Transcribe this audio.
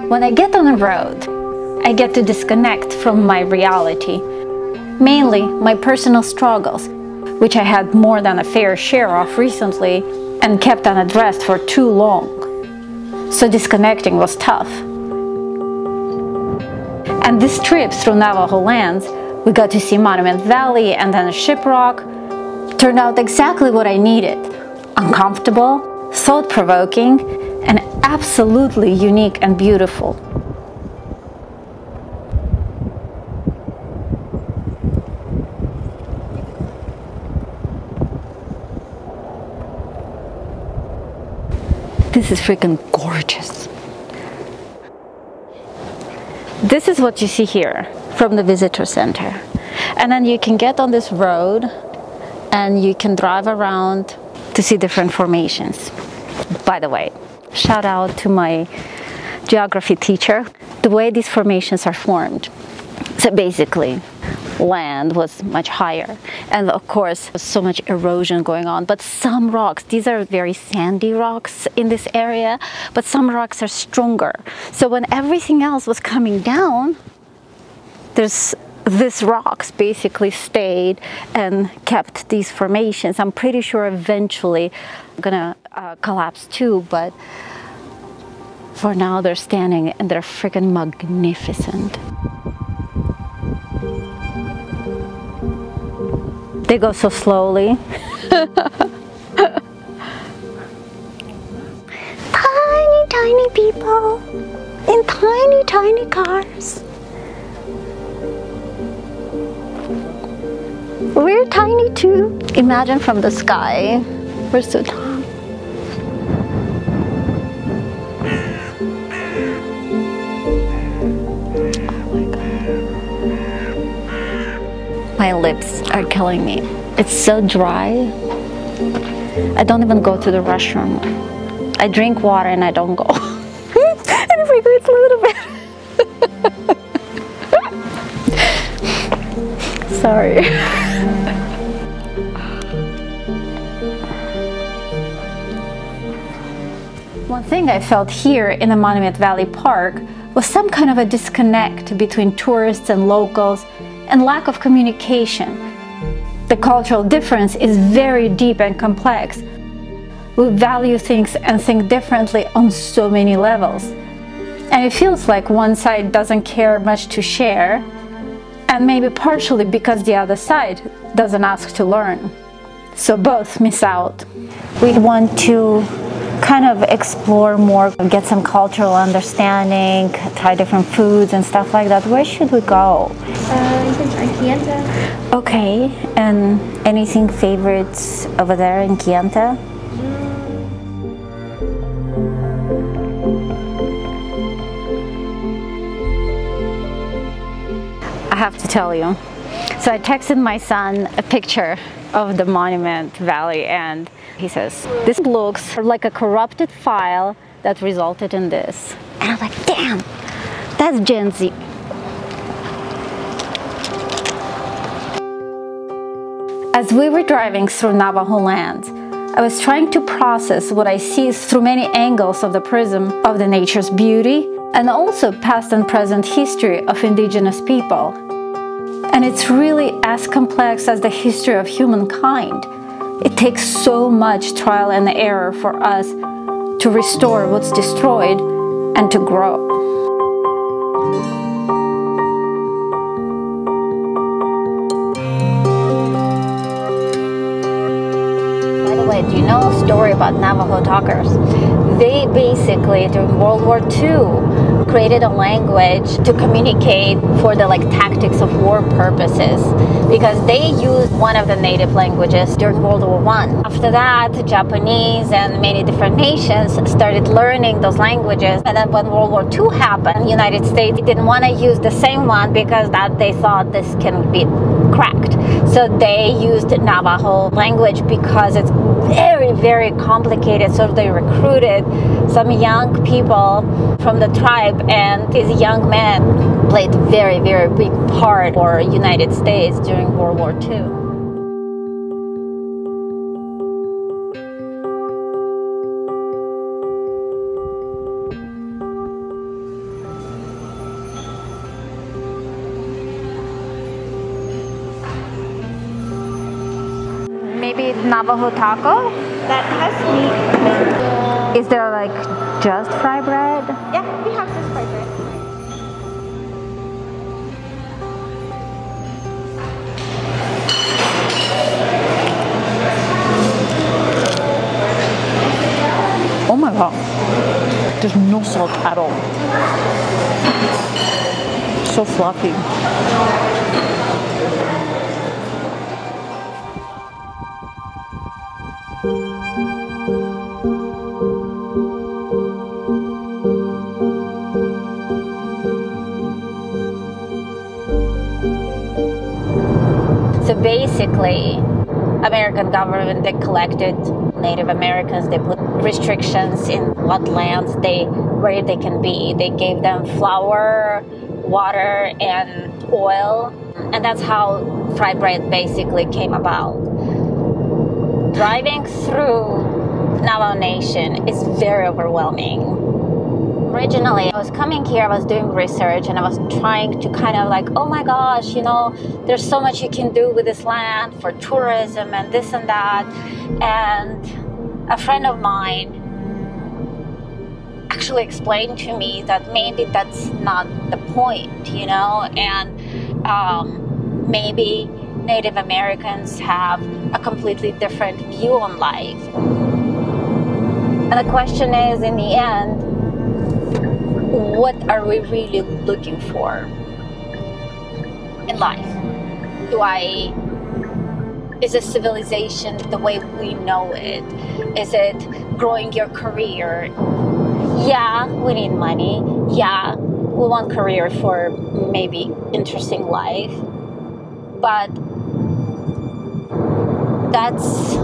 When I get on the road, I get to disconnect from my reality, mainly my personal struggles, which I had more than a fair share of recently and kept unaddressed for too long. So disconnecting was tough. And this trip through Navajo lands, we got to see Monument Valley and then Shiprock, turned out exactly what I needed. Uncomfortable, thought-provoking, and absolutely unique and beautiful. This is freaking gorgeous. This is what you see here from the visitor center. And then you can get on this road and you can drive around to see different formations. By the way, shout out to my geography teacher. The way these formations are formed. So basically, land was much higher, and of course so much erosion going on, but some rocks, these are very sandy rocks in this area, but some rocks are stronger. So when everything else was coming down, these rocks basically stayed and kept these formations. I'm pretty sure eventually gonna collapse too, but for now they're standing and they're freaking magnificent. They go so slowly. Tiny, tiny people in tiny, tiny cars. We're tiny too. Imagine from the sky, we're so tiny. My lips are killing me. It's so dry. I don't even go to the restroom. I drink water and I don't go. And if I go, it's a little bit. Sorry. One thing I felt here in the Monument Valley Park was some kind of a disconnect between tourists and locals, and lack of communication. The cultural difference is very deep and complex. We value things and think differently on so many levels. And it feels like one side doesn't care much to share, and maybe partially because the other side doesn't ask to learn. So both miss out. We want to kind of explore more, get some cultural understanding, try different foods and stuff like that. Where should we go? You can try Kienta. Okay, and anything favorites over there in Kienta? I have to tell you. So I texted my son a picture of the Monument Valley and he says, this looks like a corrupted file that resulted in this. And I'm like, damn, that's Gen Z. As we were driving through Navajo land, I was trying to process what I see through many angles of the prism of the nature's beauty and also past and present history of indigenous people. And it's really as complex as the history of humankind. It takes so much trial and error for us to restore what's destroyed and to grow. By the way, do you know a story about Navajo talkers? They basically, during World War II, created a language to communicate for the tactics of war purposes, because they used one of the native languages during World War I. After that, Japanese and many different nations started learning those languages, and then when World War II happened, the United States didn't want to use the same one because that they thought this can be cracked. So they used Navajo language because it's very, very complicated. So they recruited some young people from the tribe, and these young men played very, very big part for the United States during World War II. maybe Navajo taco? That has meat. Is there like just fry bread? Yeah, we have this fried bread. Oh my god, there's no salt at all. So fluffy. So basically, American government, they collected Native Americans, they put restrictions in what lands where they can be. They gave them flour, water, and oil, and that's how fried bread basically came about. Driving through Navajo Nation is very overwhelming. Originally, I was coming here, I was doing research, and I was trying to kind of like, oh my gosh, you know, there's so much you can do with this land for tourism and this and that. And a friend of mine actually explained to me that maybe that's not the point, you know, and maybe Native Americans have a completely different view on life. And the question is, in the end, what are we really looking for in life? Is a civilization the way we know it? Is it growing your career? Yeah, we need money. Yeah, we want career for maybe interesting life. But that's